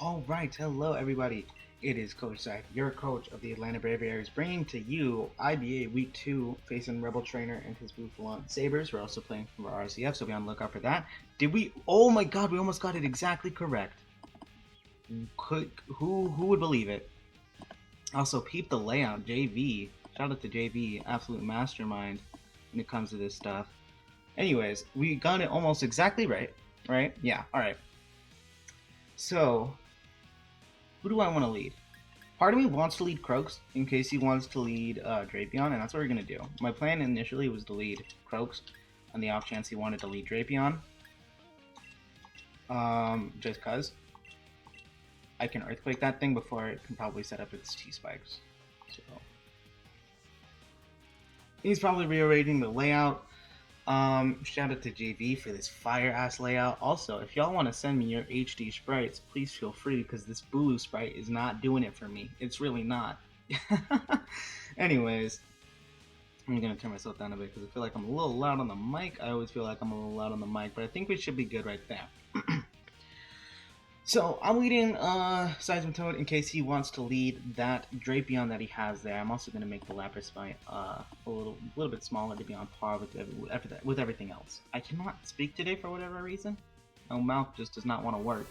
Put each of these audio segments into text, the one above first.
Alright, hello everybody. It is Coach Zach, your coach of the Atlanta Braviaries, bringing to you IBA Week 2 facing RebelTrainer and his Bouffalant Sabres. We're also playing for our RCF, so be on the lookout for that. Did we? Oh my god, we almost got it exactly correct. Who would believe it? Also, peep the layout, JayVee. Shout out to JayVee, absolute mastermind when it comes to this stuff. Anyways, we got it almost exactly right, right? Yeah, alright. So, who do I want to lead? Part of me wants to lead Croaks in case he wants to lead Drapion, and that's what we're going to do. My plan initially was to lead Croaks on the off chance he wanted to lead Drapion. Just cuz. I can Earthquake that thing before it can probably set up its T-Spikes. So, he's probably rearranging the layout. Shout out to JayVee for this fire-ass layout. Also, if y'all want to send me your HD sprites, please feel free, because this Bulu sprite is not doing it for me. It's really not. Anyways, I'm going to turn myself down a bit, because I feel like I'm a little loud on the mic. I always feel like I'm a little loud on the mic, but I think we should be good right there. So, I'm leading Seismitoad in case he wants to lead that Drapion that he has there. I'm also going to make the Lapras fight a little bit smaller to be on par with everything else. I cannot speak today for whatever reason. My mouth just does not want to work.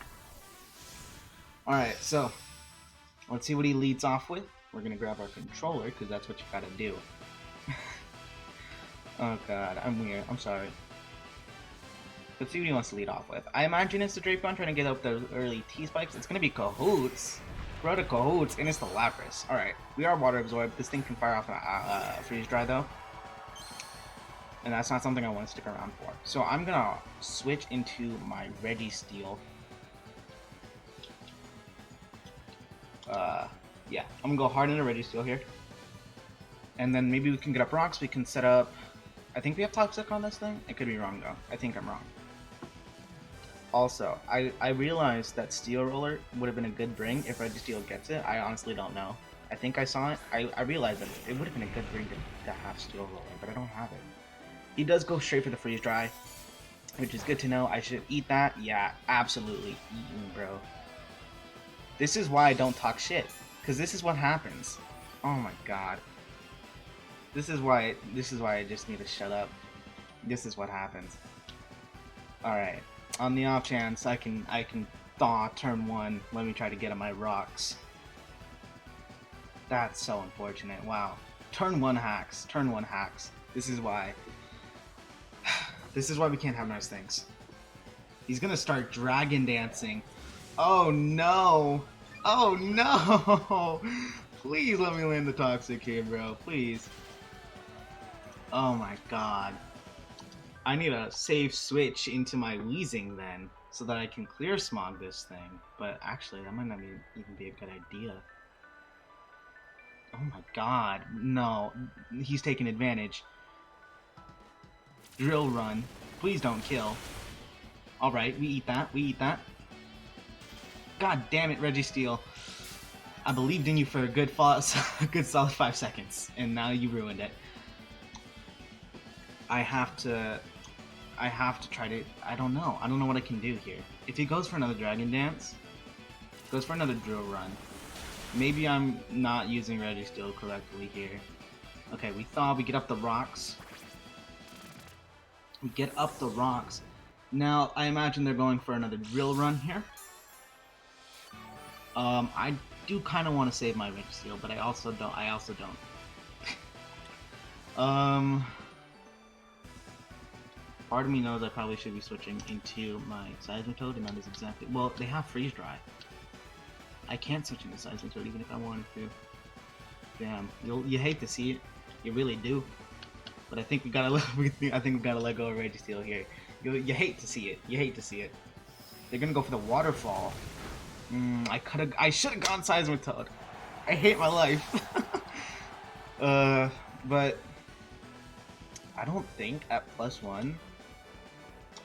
Alright, so let's see what he leads off with. We're going to grab our controller because that's what you got to do. Oh god, I'm weird. I'm sorry. Let's see what he wants to lead off with. I imagine it's the Drapion trying to get up those early T-Spikes. It's going to be Kahuutz. Bro to Kahuutz, and it's the Lapras. Alright, we are Water Absorb. This thing can fire off a Freeze Dry, though. And that's not something I want to stick around for. So I'm going to switch into my Registeel. Yeah, I'm going to go hard into Registeel here. And then maybe we can get up rocks. We can set up... I think we have Toxic on this thing. I could be wrong, though. I think I'm wrong. Also, I realized that Steel Roller would have been a good bring if Registeel gets it. I honestly don't know. I think I saw it. I realized that it would have been a good bring to have Steel Roller, but I don't have it. He does go straight for the Freeze Dry, which is good to know. I should eat that. Yeah, absolutely eaten, bro. This is why I don't talk shit, because this is what happens. Oh my god. This is why I just need to shut up. This is what happens. Alright. On the off chance I can thaw turn 1, let me try to get on my rocks. That's so unfortunate. Wow. Turn 1 hacks. Turn 1 hacks. This is why. This is why we can't have nice things. He's gonna start dragon dancing. Oh no! Oh no! Please let me land the Toxic here, bro. Please. Oh my god. I need a safe switch into my Weezing then, so that I can clear smog this thing. But actually, that might not even be a good idea. Oh my god, no. He's taking advantage. Drill Run. Please don't kill. Alright, we eat that, we eat that. God damn it, Registeel. I believed in you for a good solid 5 seconds, and now you ruined it. I have to try to, I don't know what I can do here. If he goes for another Dragon Dance, goes for another Drill Run, maybe I'm not using Registeel correctly here. Okay, we thaw, we get up the rocks. We get up the rocks. Now, I imagine they're going for another Drill Run here. I do kind of want to save my Registeel, but I also don't. Part of me knows I probably should be switching into my Seismitoad, and that is exactly... Well, they have Freeze Dry. I can't switch into Seismitoad even if I wanted to. Damn, you hate to see it. You really do. But I think we gotta let go of Registeel here. You hate to see it. You hate to see it. They're gonna go for the Waterfall. I should have gone Seismitoad. I hate my life. But I don't think at +1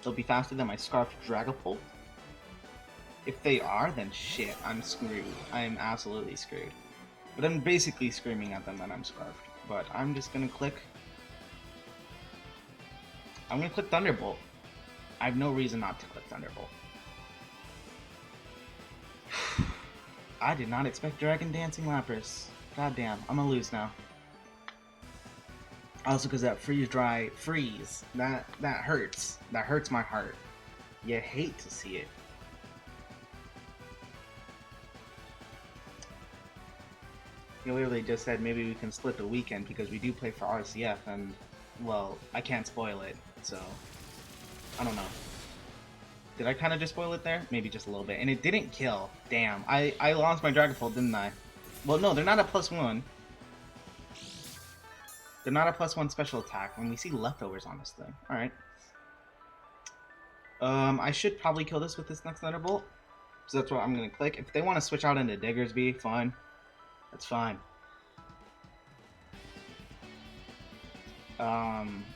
they'll be faster than my Scarfed Dragapult. If they are, then shit, I'm screwed. I am absolutely screwed. But I'm basically screaming at them that I'm Scarfed. But I'm just gonna click. I'm gonna click Thunderbolt. I have no reason not to click Thunderbolt. I did not expect Dragon Dancing Lapras. God damn, I'm gonna lose now. Also, because that freeze, that hurts. That hurts my heart. You hate to see it. He literally just said maybe we can split the weekend because we do play for RCF, and, well, I can't spoil it, so I don't know. Did I kind of just spoil it there? Maybe just a little bit. And it didn't kill. Damn. I lost my Dragapult, didn't I? Well, no, they're not a +1. They're not a +1 special attack, and we see leftovers on this thing. Alright. I should probably kill this with this next Thunderbolt. So that's what I'm going to click. If they want to switch out into Diggersby, fine. That's fine.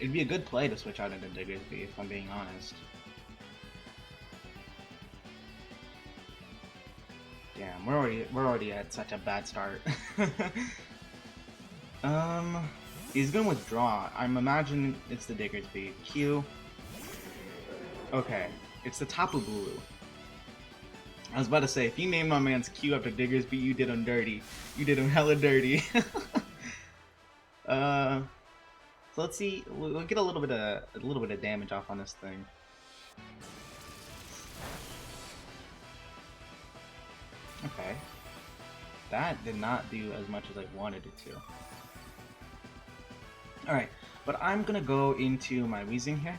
It'd be a good play to switch out into Diggersby, if I'm being honest. Damn, we're already at such a bad start. He's gonna withdraw. I'm imagining it's the Diggersby. Q. Okay, it's the Tapu Bulu. I was about to say, if you name my man's Q after Diggersby, you did him dirty. You did him hella dirty. So let's see. We'll get a little bit of damage off on this thing. Okay. That did not do as much as I wanted it to. Alright, but I'm gonna go into my Weezing here.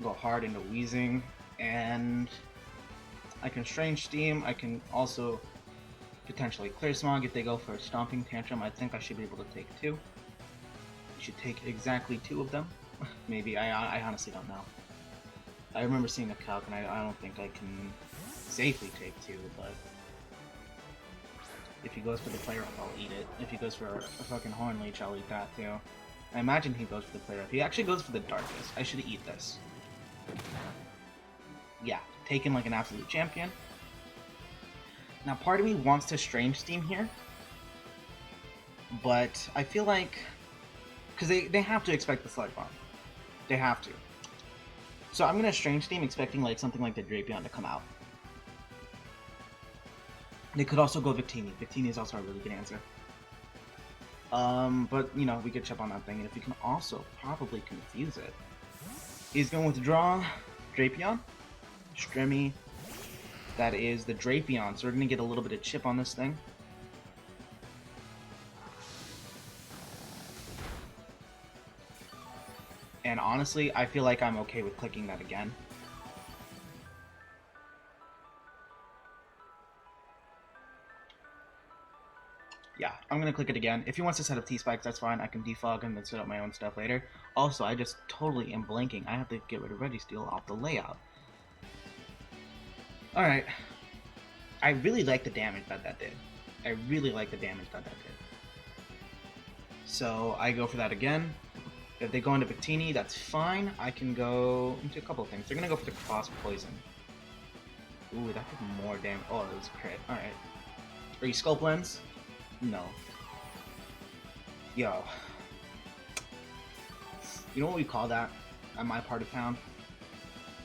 Go hard into Weezing, and I can Strange Steam. I can also potentially Clear Smog if they go for a Stomping Tantrum. I think I should be able to take 2. I should take exactly 2 of them. Maybe, I honestly don't know. I remember seeing a calc, and I don't think I can safely take 2, but if he goes for the Play Rough, I'll eat it. If he goes for a fucking Horn Leech, I'll eat that too. I imagine he goes for the Play Rough. He actually goes for the Darkness. I should eat this. Yeah, taken like an absolute champion. Now, part of me wants to Strange Steam here, but I feel like, because they have to expect the Slug Bomb. They have to. So I'm gonna Strange Steam expecting like something like the Drapion to come out. They could also go Victini. Victini is also a really good answer. But you know, we could chip on that thing, and if we can also probably confuse it. He's going to withdraw Drapion, Stremi. That is the Drapion, so we're gonna get a little bit of chip on this thing. And honestly, I feel like I'm okay with clicking that again. Yeah, I'm gonna click it again. If he wants to set up T-Spikes, that's fine. I can defog him and set up my own stuff later. Also, I just totally am blanking. I have to get rid of Registeel off the layout. Alright. I really like the damage that did. I really like the damage that did. So, I go for that again. If they go into Victini, that's fine. I can go into a couple of things. They're gonna go for the Cross Poison. Ooh, that did more damage. Oh, that was crit. Alright. Are you Sculpt Lens? No. Yo. You know what we call that at my part of town?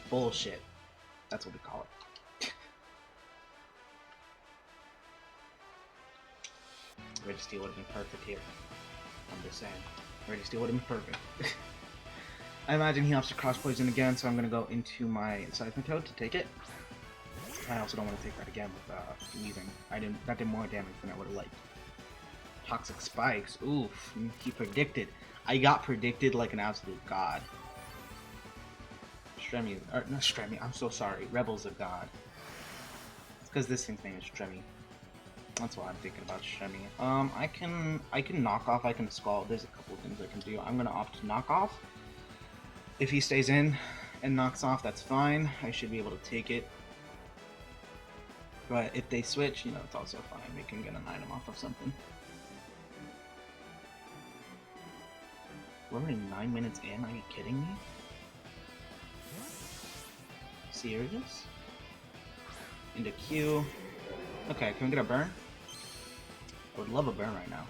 Bullshit. That's what we call it. Registeel would have been perfect here. I'm just saying. Registeel would have been perfect. I imagine he opts to Cross Poison again, so I'm going to go into my Seismitoad to take it. I also don't want to take that again with Weezing. That did more damage than I would have liked. Toxic Spikes. Oof. He predicted. I got predicted like an absolute god. Stremi. Or, not Stremi. I'm so sorry. Rebel's a god. It's because this thing's name is Stremi. That's why I'm thinking about Stremi. I can knock off. I can Scald. There's a couple of things I can do. I'm going to opt to knock off. If he stays in and knocks off, that's fine. I should be able to take it. But if they switch, you know, it's also fine. We can get an item off of something. We're already 9 minutes in? Are you kidding me? Serious? Into Q. Okay, can we get a burn? I would love a burn right now.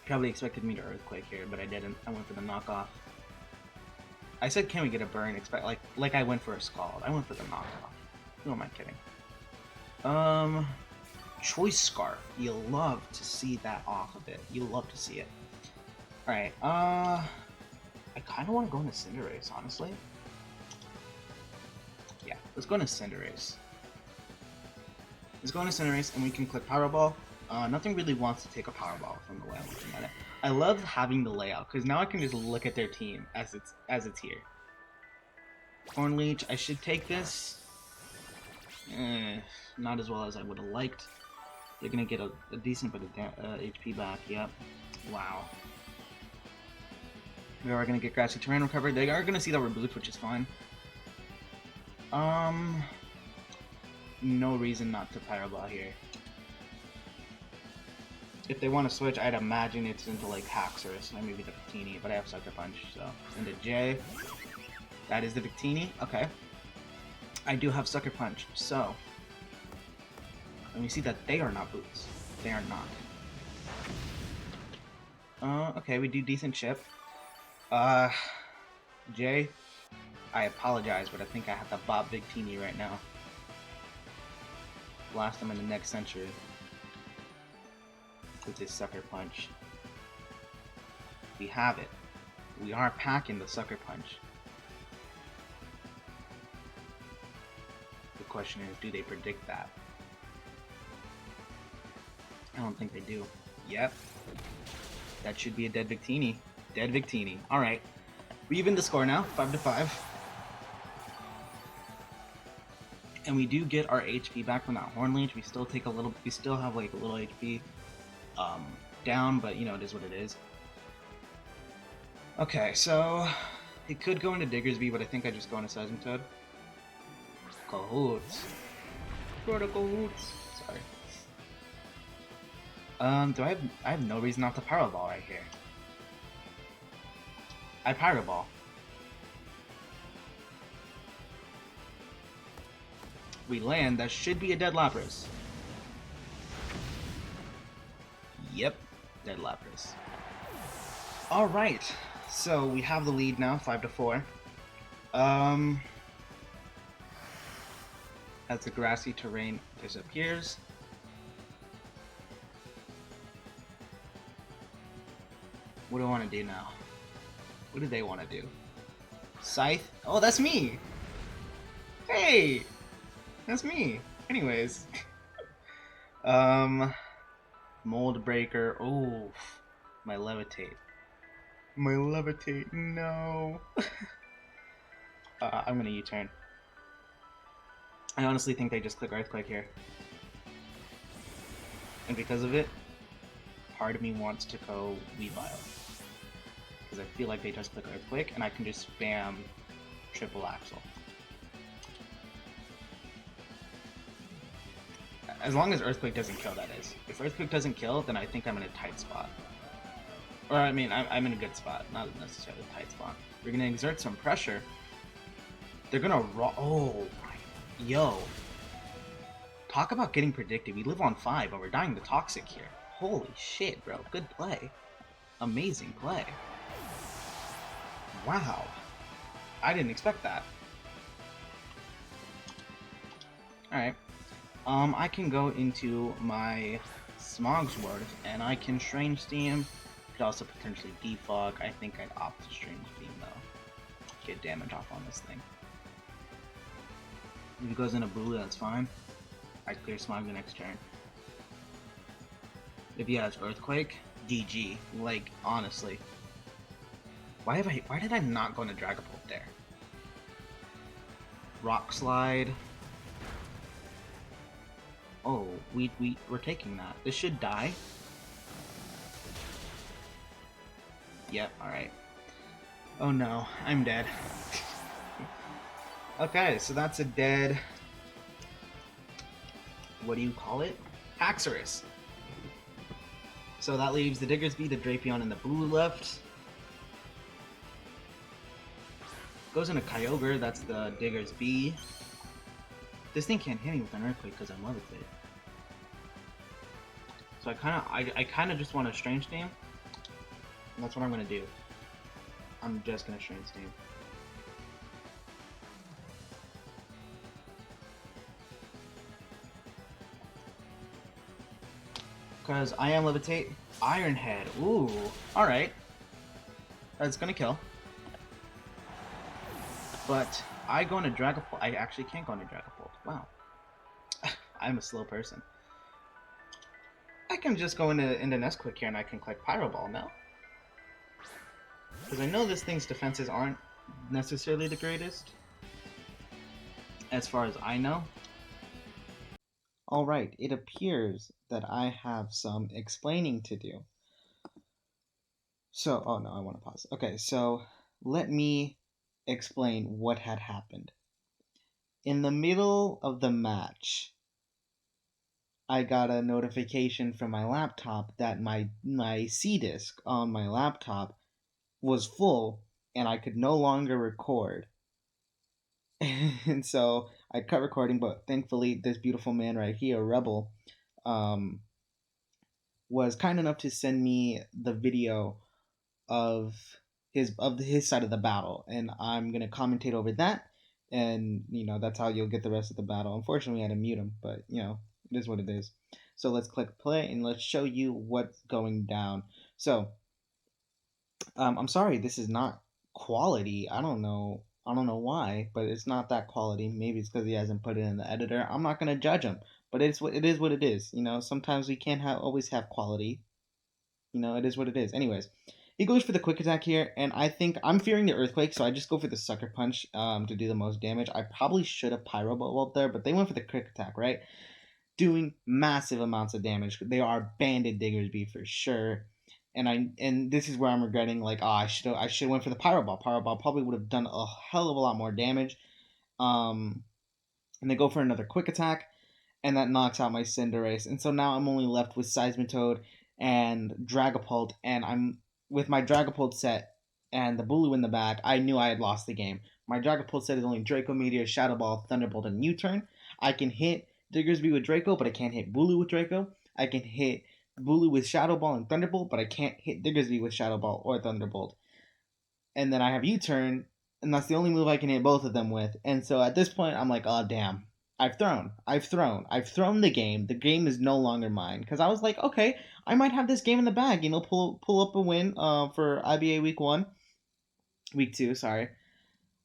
Probably expected me to Earthquake here, but I didn't. I went for the knockoff. I said, can we get a burn? Expect like I went for a Scald. I went for the knockoff. Who am I kidding? Choice Scarf. You'll love to see that off of it. You'll love to see it. Alright, I kind of want to go into Cinderace, honestly. Yeah, let's go into Cinderace. Let's go into Cinderace, and we can click Power Ball. Nothing really wants to take a Power Ball from the way I'm looking at it. I love having the layout, because now I can just look at their team as it's here. Hornleech, I should take this. Not as well as I would have liked. They're gonna get a decent bit of HP back, yep. Wow. We are gonna get Grassy Terrain recovered. They are gonna see that we're Boots, which is fine. No reason not to Pyro Ball here. If they want to switch, I'd imagine it's into like Haxorus, or maybe the Victini, but I have Sucker Punch, so into J. That is the Victini. Okay. I do have Sucker Punch, so and we see that they are not Boots. They are not. Okay, we do decent chip. Jay, I apologize, but I think I have to bop Victini right now. Blast him in the next century with this Sucker Punch. We have it. We are packing the Sucker Punch. The question is, do they predict that? I don't think they do. Yep. That should be a dead Victini. Dead Victini. Alright. We even the score now, 5-5. And we do get our HP back from that Hornleech. We still take a little, we still have like a little HP down, but you know, it is what it is. Okay, so it could go into Diggersby, but I think I just go into Seismitoad. Kahuutz. Go to Kahuutz. Sorry. I have no reason not to Pyro Ball right here. I Pyro Ball. We land, that should be a dead Lapras. Yep, dead Lapras. Alright, so we have the lead now, 5-4. As the grassy terrain disappears. What do I want to do now? What do they want to do? Scythe? Oh, that's me! Hey! That's me! Anyways. Mold Breaker. Oh, my Levitate. My Levitate, no! I'm gonna U-turn. I honestly think they just click Earthquake here. And because of it, part of me wants to go Weavile. Because I feel like they just click Earthquake, and I can just spam Triple Axle. As long as Earthquake doesn't kill, that is. If Earthquake doesn't kill, then I think I'm in a tight spot. Or, I mean, I'm in a good spot, not necessarily a tight spot. We're gonna exert some pressure. They're gonna oh, yo. Talk about getting predicted. We live on 5, but we're dying to Toxic here. Holy shit, bro. Good play. Amazing play. Wow. I didn't expect that. Alright. I can go into my Smogsworth, and I can Strange Steam. Could also potentially Defog. I think I'd opt to Strange Steam, though. Get damage off on this thing. If he goes into Blue, that's fine. I clear Smog the next turn. If he has Earthquake, GG. Like, honestly. Why did I not go into Dragapult there? Rock Slide. Oh, we're taking that. This should die. Yep, alright. Oh no, I'm dead. Okay, so that's a dead... What do you call it? Haxorus. So that leaves the Diggersby, the Drapion, and the Blue left. Goes into Kyogre, that's the Diggersby. This thing can't hit me with an Earthquake because I'm Levitated. So I kinda just want to Strange Steam. And that's what I'm gonna do. I'm just gonna Strange Steam. because I am Levitate. Iron Head. Ooh. Alright. That's gonna kill. But I go into Dragapult. I actually can't go into Dragapult. Wow. I'm a slow person. I can just go into Nesquik here and I can click Pyro Ball now. Because I know this thing's defenses aren't necessarily the greatest. As far as I know. Alright, it appears that I have some explaining to do. So, oh no, I want to pause. Okay, so let me explain what had happened. In the middle of the match, I got a notification from my laptop that my C disk on my laptop was full and I could no longer record. And so I cut recording, but thankfully this beautiful man right here, Rebel, was kind enough to send me the video of his side of the battle, and I'm gonna commentate over that, and that's how you'll get the rest of the battle. Unfortunately, I had to mute him, but it is what it is. So let's click play and let's show you what's going down. So I'm sorry, this is not quality. I don't know why, but it's not that quality. Maybe it's because he hasn't put it in the editor. I'm not gonna judge him, but it is what it is. Sometimes we can't always have quality. It is what it is. Anyways, he goes for the quick attack here, and I think I'm fearing the earthquake, so I just go for the sucker punch to do the most damage. I probably should have pyro ball up there, but they went for the quick attack, right? Doing massive amounts of damage. They are banded Diggersby for sure. And this is where I'm regretting, like, oh, I should have went for the Pyro Ball. Pyro Ball probably would have done a hell of a lot more damage. And they go for another quick attack, and that knocks out my Cinderace. And so now I'm only left with Seismitoad and Dragapult, and I'm with my Dragapult set and the Bulu in the back. I knew I had lost the game. My Dragapult set is only Draco Meteor, Shadow Ball, Thunderbolt, and U-Turn. I can hit Diggersby with Draco, but I can't hit Bulu with Draco. I can hit Bulu with Shadow Ball and Thunderbolt, but I can't hit Diggersby with Shadow Ball or Thunderbolt. And then I have U-Turn, and that's the only move I can hit both of them with. And so at this point, I'm like, oh, damn. I've thrown the game. The game is no longer mine. Because I was like, okay, I might have this game in the bag. Pull up a win for IBA week 2, sorry.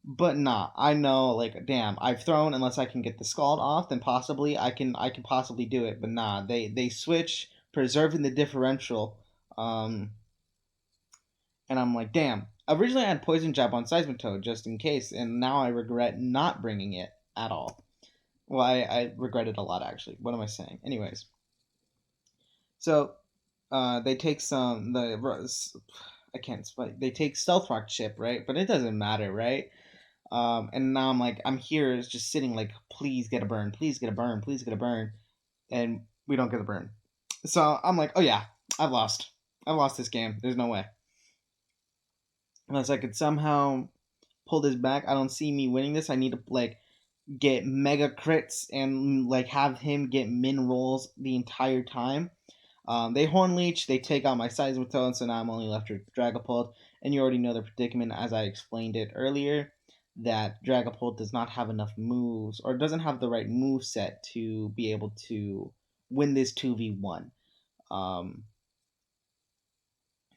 But nah, I know, like, damn, I've thrown. Unless I can get the Scald off, then possibly I can possibly do it. But nah, they switch, preserving the differential. And I'm like, damn. Originally I had Poison Jab on Seismitoad just in case, and now I regret not bringing it at all. Well, I regret it a lot, actually. What am I saying? Anyways. So, they take they take Stealth Rock chip, right? But it doesn't matter, right? And now I'm here just sitting like, please get a burn, please get a burn, please get a burn. And we don't get the burn. So I'm like, oh yeah, I've lost this game. There's no way. Unless I could somehow pull this back. I don't see me winning this. I need to, like, get mega crits and, like, have him get min rolls the entire time. They Horn Leech, they take out my Seismitoad, so now I'm only left with Dragapult. And you already know the predicament, as I explained it earlier, that Dragapult does not have enough moves, or doesn't have the right move set to be able to win this 2v1.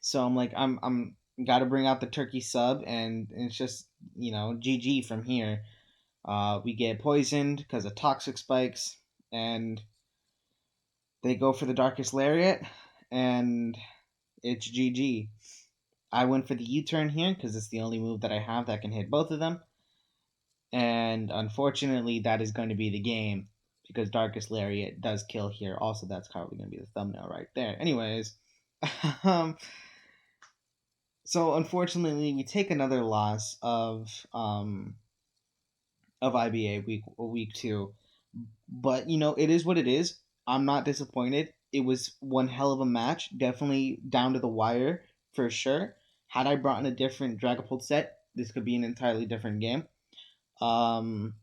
So I'm like, I'm gotta bring out the turkey sub, and it's just, GG from here. We get poisoned because of toxic spikes, and they go for the Darkest Lariat, and it's GG. I went for the U-turn here because it's the only move that I have that can hit both of them. And unfortunately, that is going to be the game because Darkest Lariat does kill here. Also, that's probably going to be the thumbnail right there. Anyways, so unfortunately, we take another loss of IBA week 2. But, it is what it is. I'm not disappointed. It was one hell of a match. Definitely down to the wire, for sure. Had I brought in a different Dragapult set, this could be an entirely different game. And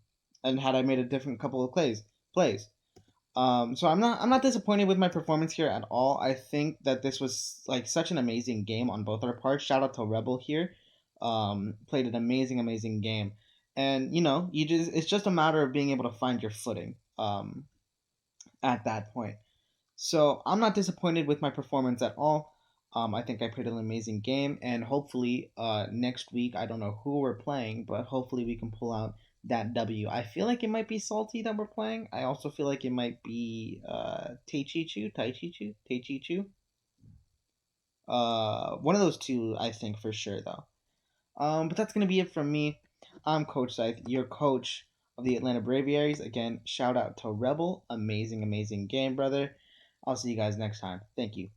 had I made a different couple of plays. So I'm not disappointed with my performance here at all. I think that this was, like, such an amazing game on both our parts. Shout out to Rebel here. Played an amazing game. And, it's just a matter of being able to find your footing at that point. So I'm not disappointed with my performance at all. I think I played an amazing game, and hopefully, next week I don't know who we're playing, but hopefully we can pull out that W. I feel like it might be Salty that we're playing. I also feel like it might be Taechichu. One of those two, I think for sure though. But that's gonna be it from me. I'm Coach Scythe, your coach of the Atlanta Braviaries. Again, shout out to Rebel. Amazing, amazing game, brother. I'll see you guys next time. Thank you.